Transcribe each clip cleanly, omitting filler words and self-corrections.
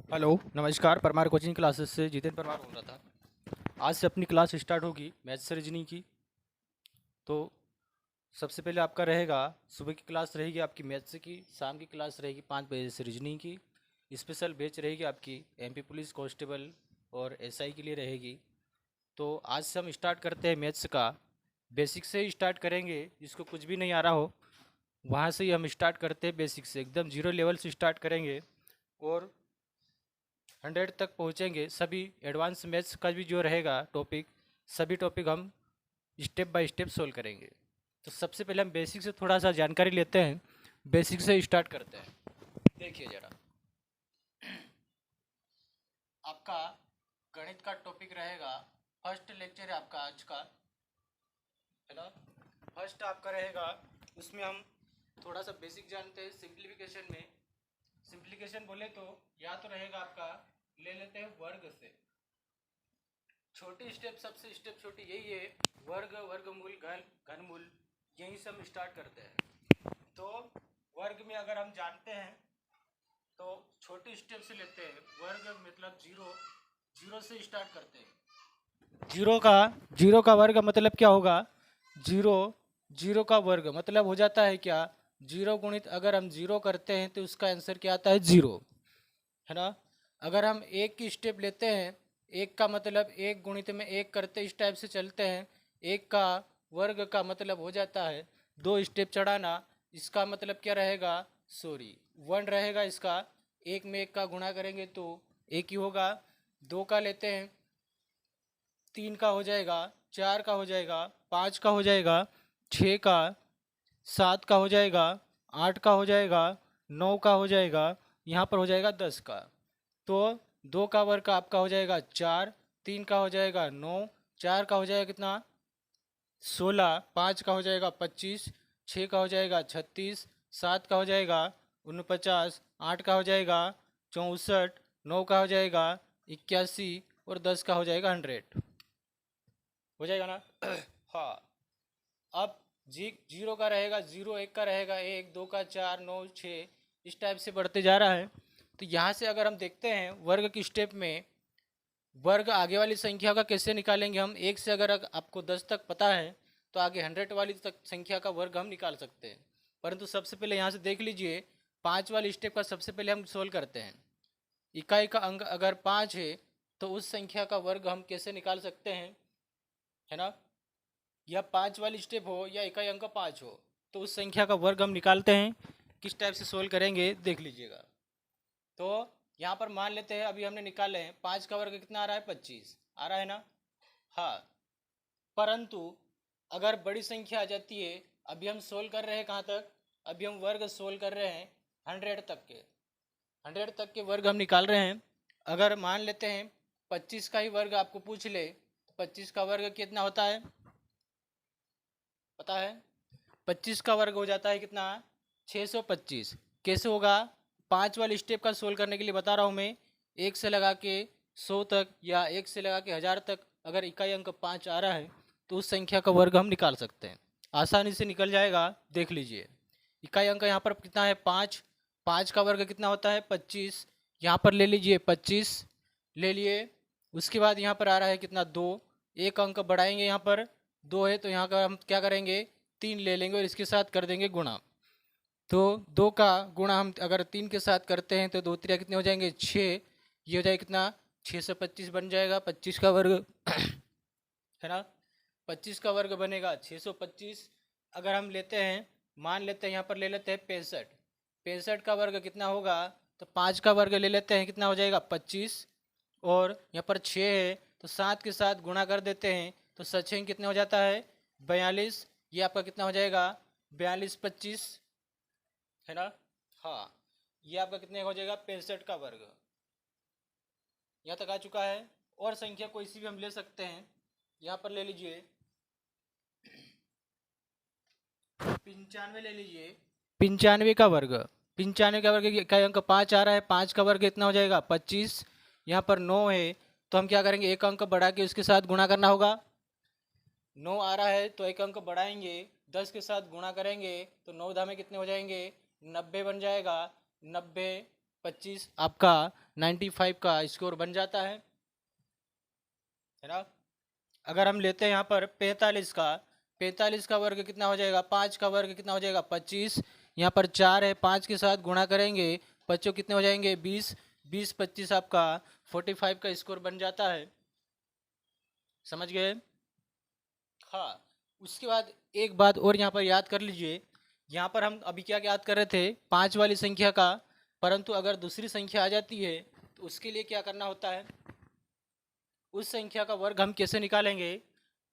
Hello नमस्कार। Parmar coaching classes से जितेंद्र परमार बोल रहा था। आज से अपनी क्लास स्टार्ट होगी मैथ से रीजनिंग की। तो सबसे पहले आपका रहेगा, सुबह की क्लास रहेगी आपकी मैथ्स की, शाम की क्लास रहेगी 5 बजे से रीजनिंग की। स्पेशल बैच रहेगी आपकी एमपी पुलिस कांस्टेबल और एसआई के लिए रहेगी। तो आज से हम स्टार्ट करते हैं मैथ्स का। बेसिक से ही स्टार्ट करेंगे, जिसको कुछ भी नहीं आ रहा हो वहाँ से ही हम स्टार्ट करते हैं। बेसिक से एकदम जीरो लेवल से स्टार्ट करेंगे और 100 तक पहुँचेंगे। सभी एडवांस मैथ्स का भी जो रहेगा टॉपिक, सभी टॉपिक हम स्टेप बाय स्टेप सोल्व करेंगे। तो सबसे पहले हम बेसिक से थोड़ा सा जानकारी लेते हैं, बेसिक से स्टार्ट करते हैं। देखिए ज़रा, आपका गणित का टॉपिक रहेगा, फर्स्ट लेक्चर है आपका आज का, है ना। फर्स्ट आपका रहेगा, उसमें हम थोड़ा सा बेसिक जानते हैं सिंप्लीफिकेशन में। सिंप्लीफिकेशन बोले तो या तो रहेगा आपका, ले लेते हैं वर्ग से। छोटी स्टेप, सबसे स्टेप छोटी यही है, वर्ग, वर्गमूल, घन, घनमूल, यहीं से हम स्टार्ट करते हैं। तो वर्ग में अगर हम जानते हैं तो छोटी स्टेप से लेते हैं। वर्ग मतलब जीरो, जीरो से स्टार्ट करते हैं। जीरो का वर्ग मतलब क्या होगा? जीरो, जीरो का वर्ग मतलब हो जाता है क्या? जीरो गुणित अगर हम जीरो करते हैं तो उसका आंसर क्या आता है? जीरो, है ना। अगर हम एक की स्टेप लेते हैं, एक का मतलब एक गुणित में एक करते इस टाइप से चलते हैं, एक का वर्ग का मतलब हो जाता है दो स्टेप चढ़ाना। इसका मतलब क्या रहेगा? सॉरी, वन रहेगा इसका। एक में एक का गुणा करेंगे तो एक ही होगा। दो का लेते हैं, तीन का हो जाएगा, चार का हो जाएगा, पाँच का हो जाएगा, छः का, सात का हो जाएगा, आठ का हो जाएगा, नौ का हो जाएगा, यहाँ पर हो जाएगा 10 का। तो दो का वर्ग का आपका हो जाएगा चार, तीन का हो जाएगा नौ, चार का हो जाएगा कितना? 16, पाँच का हो जाएगा 25, छः का हो जाएगा 36, सात का हो जाएगा 49, आठ का हो जाएगा 64, नौ का हो जाएगा 81 और 10 का हो जाएगा 100। हो जाएगा ना? हाँ। अब जीरो का रहेगा जीरो, एक का रहेगा एक, दो का चार, नौ, छः, इस टाइप से बढ़ते जा रहा है। तो यहाँ से अगर हम देखते हैं वर्ग की स्टेप में, वर्ग आगे वाली संख्या का कैसे निकालेंगे हम? एक से अगर आपको 10 तक पता है तो आगे 100 वाली तक संख्या का वर्ग हम निकाल सकते हैं। परंतु सबसे पहले यहाँ से देख लीजिए, 5 वाली स्टेप का सबसे पहले हम सोल्व करते हैं। इकाई का अंक अगर 5 है तो उस संख्या का वर्ग हम कैसे निकाल सकते हैं, है ना। या 5 वाली स्टेप हो या इकाई अंक 5 हो, तो उस संख्या का वर्ग हम निकालते हैं। किस टाइप से सोल्व करेंगे देख लीजिएगा। तो यहाँ पर मान लेते हैं, अभी हमने निकाले हैं 5 का वर्ग कितना आ रहा है? 25 आ रहा है ना। हाँ, परंतु अगर बड़ी संख्या आ जाती है, अभी हम सोल्व कर रहे हैं कहाँ तक? अभी हम वर्ग सोल्व कर रहे हैं 100 तक के, 100 तक के वर्ग हम निकाल रहे हैं। अगर मान लेते हैं 25 का ही वर्ग आपको पूछ ले, तो 25 का वर्ग कितना होता है पता है? 25 का वर्ग हो जाता है कितना? 625। कैसे होगा? 5 वाली स्टेप का सोल्व करने के लिए बता रहा हूँ मैं। एक से लगा के 100 तक या एक से लगा के 1000 तक अगर इकाई अंक 5 आ रहा है तो उस संख्या का वर्ग हम निकाल सकते हैं, आसानी से निकल जाएगा। देख लीजिए, इकाई अंक यहाँ पर कितना है? 5। 5 का वर्ग कितना होता है? 25। यहाँ पर ले लीजिए 25 ले लिए। उसके बाद यहाँ पर आ रहा है कितना? 2। एक अंक बढ़ाएंगे, यहाँ पर 2 है तो यहाँ का हम क्या करेंगे? 3 ले लेंगे और इसके साथ कर देंगे गुणा। तो 2 का गुणा हम अगर 3 के साथ करते हैं तो 2 त्रिया कितने हो जाएंगे? 6। ये हो जाएगा कितना? 625 बन जाएगा 25 का वर्ग, है ना। 25 का वर्ग बनेगा 625। अगर हम लेते हैं, मान लेते हैं यहाँ पर ले लेते हैं 65, 65 का वर्ग कितना होगा? तो 5 का वर्ग ले लेते हैं, कितना हो जाएगा? 25। और यहाँ पर 6 है तो 7 के साथ गुणा कर देते हैं तो 7 कितने हो जाता है? 42। ये आपका कितना हो जाएगा? 42 25, है ना। हाँ, ये आपका कितने हो जाएगा? 65 का वर्ग। यहाँ तक आ चुका है। और संख्या कोई सी भी हम ले सकते हैं। यहाँ पर ले लीजिए 95 ले लीजिए, 95 का वर्ग, 95 का वर्ग का अंक 5 आ रहा है, 5 का वर्ग कितना हो जाएगा? 25। यहाँ पर 9 है तो हम क्या करेंगे? एक अंक बढ़ा के उसके साथ गुणा करना होगा। 9 आ रहा है तो एक अंक बढ़ाएंगे, 10 के साथ गुणा करेंगे तो 9 धामे कितने हो जाएंगे? 90 बन जाएगा। 90 25 आपका 95 का स्कोर बन जाता है ना। अगर हम लेते हैं यहाँ पर 45 का वर्ग कितना हो जाएगा, 5 का वर्ग कितना हो जाएगा 25, यहाँ पर 4 है, 5 के साथ गुणा करेंगे, बच्चों कितने हो जाएंगे 20, 20 25 आपका 45 का स्कोर बन जाता है। समझ गए। हाँ, उसके बाद एक बात और यहाँ पर याद कर लीजिए, यहाँ पर हम अभी क्या याद कर रहे थे 5 वाली संख्या का, परंतु अगर दूसरी संख्या आ जाती है तो उसके लिए क्या करना होता है, उस संख्या का वर्ग हम कैसे निकालेंगे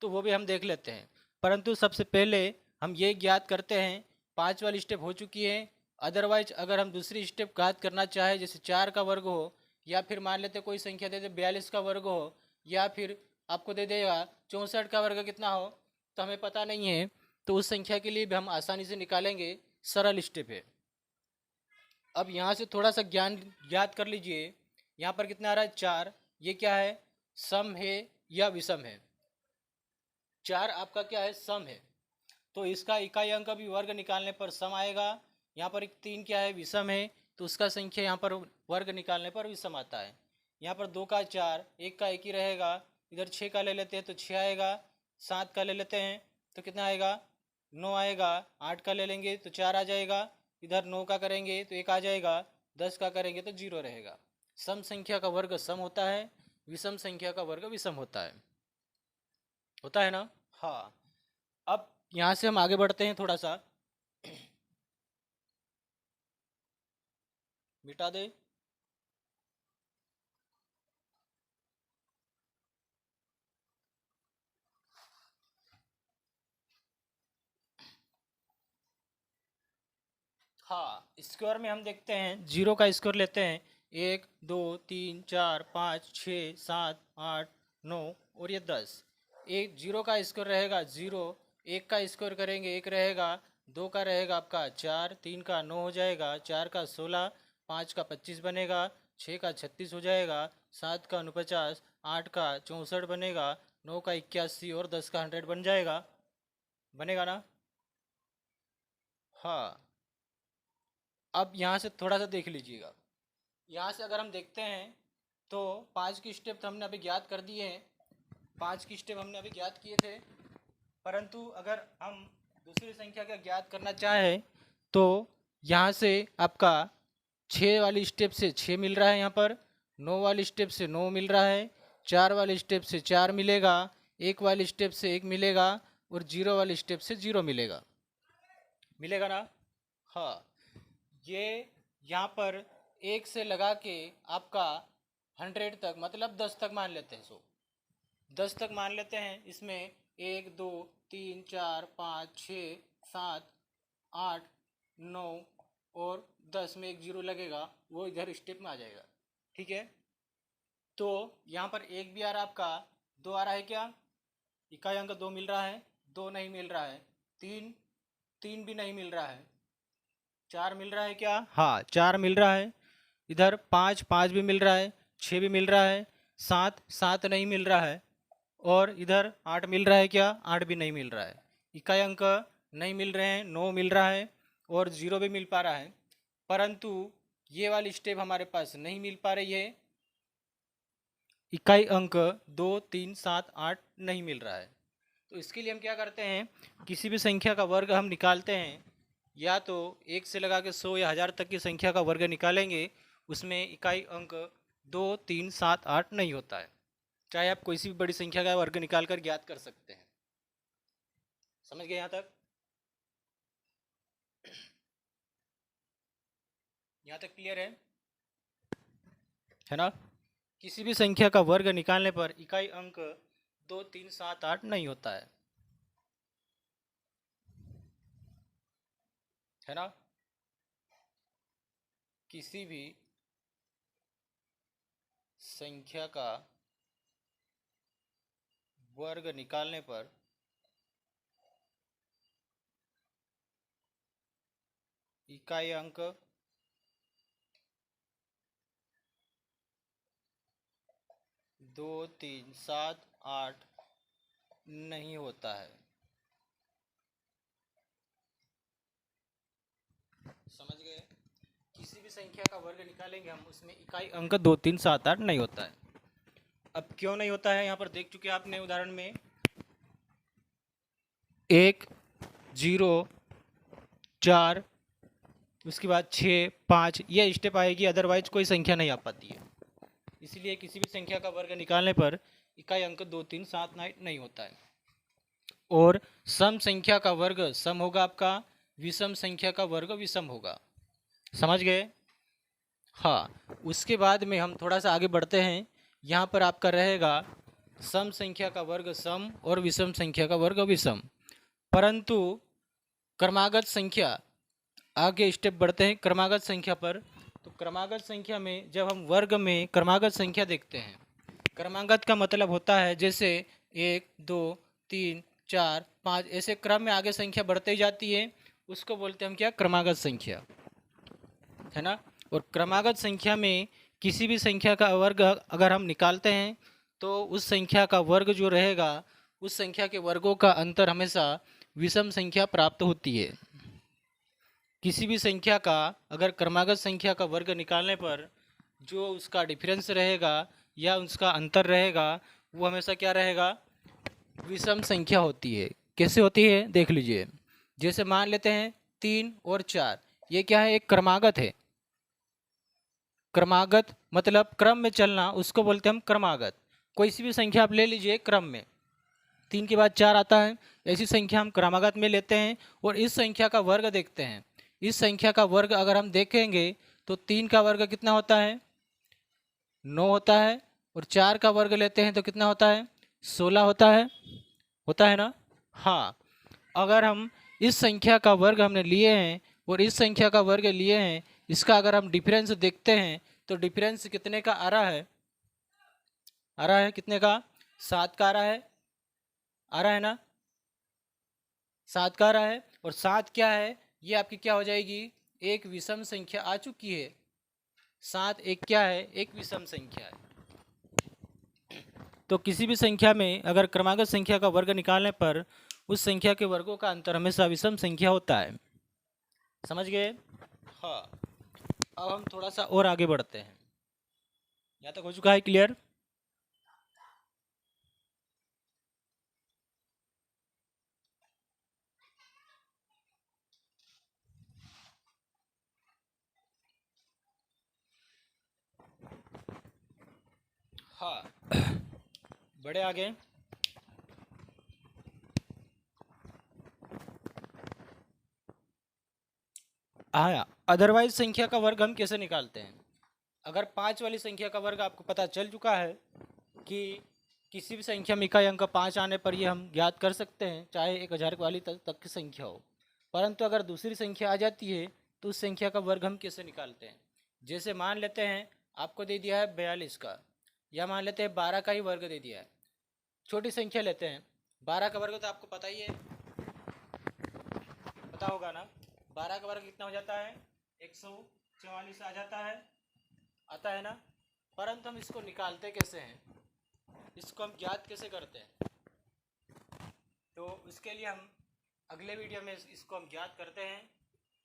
तो वो भी हम देख लेते हैं। परंतु सबसे पहले हम ये ज्ञात करते हैं 5 वाली स्टेप हो चुकी है। अदरवाइज अगर हम दूसरी स्टेप ज्ञात करना चाहे, जैसे 4 का वर्ग हो, या फिर मान लेते कोई संख्या दे दे 42 का वर्ग हो, या फिर आपको दे देगा 64 का वर्ग कितना हो, तो हमें पता नहीं है, तो उस संख्या के लिए भी हम आसानी से निकालेंगे। सरल स्टेप है। अब यहाँ से थोड़ा सा ज्ञान याद कर लीजिए, यहाँ पर कितना आ रहा है 4, ये क्या है, सम है या विषम है। 4 आपका क्या है, सम है, तो इसका इकाई अंक भी वर्ग निकालने पर सम आएगा। यहाँ पर एक 3 क्या है, विषम है, तो उसका संख्या यहाँ पर वर्ग निकालने पर विषम आता है। यहाँ पर 2 का 4, 1 का 1 ही रहेगा। इधर 6 का ले लेते हैं तो 6 आएगा, 7 का ले लेते हैं तो कितना आएगा 9 आएगा, 8 का ले लेंगे तो 4 आ जाएगा, इधर 9 का करेंगे तो 1 आ जाएगा, 10 का करेंगे तो 0 रहेगा। सम संख्या का वर्ग सम होता है, विषम संख्या का वर्ग विषम होता है ना। हाँ, अब यहाँ से हम आगे बढ़ते हैं थोड़ा सा। मिटा दे। हाँ, स्क्वायर में हम देखते हैं, जीरो का स्क्वायर लेते हैं, 1 2 3 4 5 6 7 8 9 और ये 10। एक जीरो का स्क्वायर रहेगा 0, 1 का स्क्वायर करेंगे 1 रहेगा, 2 का रहेगा आपका 4, 3 का 9 हो जाएगा, 4 का 16, 5 का 25 बनेगा, 6 का 36 हो जाएगा, 7 का 49, 8 का 64 बनेगा, 9 का 81 और 10 का 100 बन जाएगा। बनेगा ना। हाँ, अब यहाँ से थोड़ा सा देख लीजिएगा, यहाँ से अगर हम देखते हैं तो 5 की स्टेप तो हमने अभी ज्ञात कर दिए हैं, 5 की स्टेप हमने अभी ज्ञात किए थे। परंतु अगर हम दूसरी संख्या का ज्ञात करना चाहें तो यहाँ से आपका 6 वाली स्टेप से 6 मिल रहा है, यहाँ पर 9 वाली स्टेप से 9 मिल रहा है, 4 वाली स्टेप से 4 मिलेगा, 1 वाली स्टेप से 1 मिलेगा और 0 वाली स्टेप से 0 मिलेगा। मिलेगा ना। हाँ, ये यहाँ पर 1 से लगा के आपका 100 तक, मतलब 10 तक मान लेते हैं। 10 तक मान लेते हैं। इसमें 1 2 3 4 5 6 7 8 9 और 10 में एक जीरो लगेगा, वो इधर स्टेप में आ जाएगा। ठीक है, तो यहाँ पर एक भी आ रहा है आपका, 2 आ रहा है क्या, इकाई अंक 2 मिल रहा है, 2 नहीं मिल रहा है, 3 3 भी नहीं मिल रहा है, 4 मिल रहा है क्या, हाँ 4 मिल रहा है, इधर 5 5 भी मिल रहा है, 6 भी मिल रहा है, 7 7 नहीं मिल रहा है, और इधर 8 मिल रहा है क्या, 8 भी नहीं मिल रहा है। इकाई अंक नहीं मिल रहे हैं, 9 मिल रहा है और 0 भी मिल पा रहा है, परंतु ये वाली स्टेप हमारे पास नहीं मिल पा रही है। इकाई अंक 2 3 7 8 नहीं मिल रहा है, तो इसके लिए हम क्या करते हैं, किसी भी संख्या का वर्ग हम निकालते हैं, या तो 1 से लगा के 100 या 1000 तक की संख्या का वर्ग निकालेंगे, उसमें इकाई अंक 2 3 7 8 नहीं होता है। चाहे आप कोई सी भी बड़ी संख्या का वर्ग निकाल कर ज्ञात कर सकते हैं। समझ गए यहाँ तक। यहाँ तक क्लियर है ना। किसी भी संख्या का वर्ग निकालने पर इकाई अंक 2 3 7 8 नहीं होता है ना। किसी भी संख्या का वर्ग निकालने पर इकाई अंक 2 3 7 8 नहीं होता है। समझ गए। किसी भी संख्या का वर्ग निकालेंगे हम, उसमें इकाई अंक 2, 3, 7, 8 नहीं होता है। अब क्यों नहीं होता है, यहाँ पर देख चुके आपने उदाहरण में 1, 0, 4, उसके बाद 6, 5 ये स्टेप आएगी, अदरवाइज कोई संख्या नहीं आ पाती है। इसलिए किसी भी संख्या का वर्ग निकालने पर इकाई अंक 2, 3, 7 नहीं होता है। और सम संख्या का वर्ग सम होगा आपका, विषम संख्या का वर्ग विषम होगा। समझ गए? हाँ, उसके बाद में हम थोड़ा सा आगे बढ़ते हैं। यहाँ पर आपका रहेगा सम संख्या का वर्ग सम और विषम संख्या का वर्ग विषम। परंतु क्रमागत संख्या, आगे स्टेप बढ़ते हैं क्रमागत संख्या पर। तो क्रमागत संख्या में जब हम वर्ग में क्रमागत संख्या देखते हैं, क्रमागत का मतलब होता है जैसे 1, 2, 3, 4, 5 ऐसे क्रम में आगे संख्या बढ़ते ही जाती है, उसको बोलते हैं हम क्या, क्रमागत संख्या, है ना। और क्रमागत संख्या में किसी भी संख्या का वर्ग अगर हम निकालते हैं तो उस संख्या का वर्ग जो रहेगा, उस संख्या के वर्गों का अंतर हमेशा विषम संख्या प्राप्त होती है। किसी भी संख्या का अगर क्रमागत संख्या का वर्ग निकालने पर जो उसका डिफरेंस रहेगा या उसका अंतर रहेगा, वो हमेशा क्या रहेगा, विषम संख्या होती है। कैसे होती है देख लीजिए। जैसे मान लेते हैं 3 और 4, ये क्या है, एक क्रमागत है। क्रमागत मतलब क्रम में चलना, उसको बोलते हैं हम क्रमागत। कोई सी भी संख्या आप ले लीजिए क्रम में, 3 के बाद 4 आता है, ऐसी संख्या हम क्रमागत में लेते हैं। और इस संख्या का वर्ग देखते हैं। इस संख्या का वर्ग अगर हम देखेंगे तो 3 का वर्ग कितना होता है, 9 होता है। और 4 का वर्ग लेते हैं तो कितना होता है, 16 होता है ना। हाँ, अगर हम इस संख्या का वर्ग हमने लिए हैं और इस संख्या का वर्ग लिए हैं, इसका अगर हम डिफरेंस देखते हैं तो डिफरेंस कितने का आ रहा है, कितने का, 7 का आ रहा है ना, 7 का आ रहा है। और 7 क्या है, ये आपकी क्या हो जाएगी, एक विषम संख्या आ चुकी है। 7 एक क्या है, एक विषम संख्या है। तो किसी भी संख्या में अगर क्रमागत संख्या का वर्ग निकालने पर उस संख्या के वर्गों का अंतर हमेशा विषम संख्या होता है। समझ गए? हाँ, अब हम थोड़ा सा और आगे बढ़ते हैं। यहाँ तक हो चुका है क्लियर? हाँ, बड़े आगे। हाँ, अदरवाइज संख्या का वर्ग हम कैसे निकालते हैं। अगर 5 वाली संख्या का वर्ग आपको पता चल चुका है कि किसी भी संख्या में इकाई अंक 5 आने पर ये हम ज्ञात कर सकते हैं, चाहे 1000 वाली तक की संख्या हो। परंतु अगर दूसरी संख्या आ जाती है तो उस संख्या का वर्ग हम कैसे निकालते हैं। जैसे मान लेते हैं आपको दे दिया है 42 का, या मान लेते हैं 12 का ही वर्ग दे दिया है। छोटी संख्या लेते हैं, 12 का वर्ग तो आपको पता ही है, पता होगा ना। 12 का वर्ग कितना हो जाता है, 144 आ जाता है, आता है ना। परंतु हम इसको निकालते कैसे हैं, इसको हम ज्ञात कैसे करते हैं, तो इसके लिए हम अगले वीडियो में इसको हम ज्ञात करते हैं।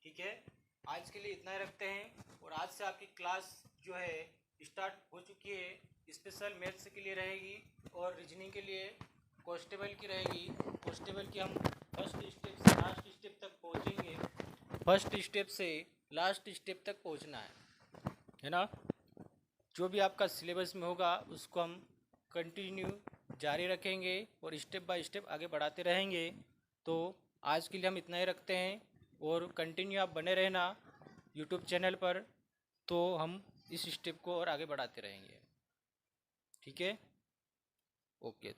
ठीक है, आज के लिए इतना ही रखते हैं। और आज से आपकी क्लास जो है स्टार्ट हो चुकी है, स्पेशल मैथ्स के लिए रहेगी और रीजनिंग के लिए कॉन्स्टेबल की रहेगी। कॉन्स्टेबल की हम फर्स्ट स्टेप से लास्ट स्टेप तक पहुँचेंगे, फर्स्ट स्टेप से लास्ट स्टेप तक पहुँचना है ना। जो भी आपका सिलेबस में होगा उसको हम कंटिन्यू जारी रखेंगे और स्टेप बाय स्टेप आगे बढ़ाते रहेंगे। तो आज के लिए हम इतना ही रखते हैं और कंटिन्यू आप बने रहना यूट्यूब चैनल पर, तो हम इस स्टेप को और आगे बढ़ाते रहेंगे। ठीक है, ओके।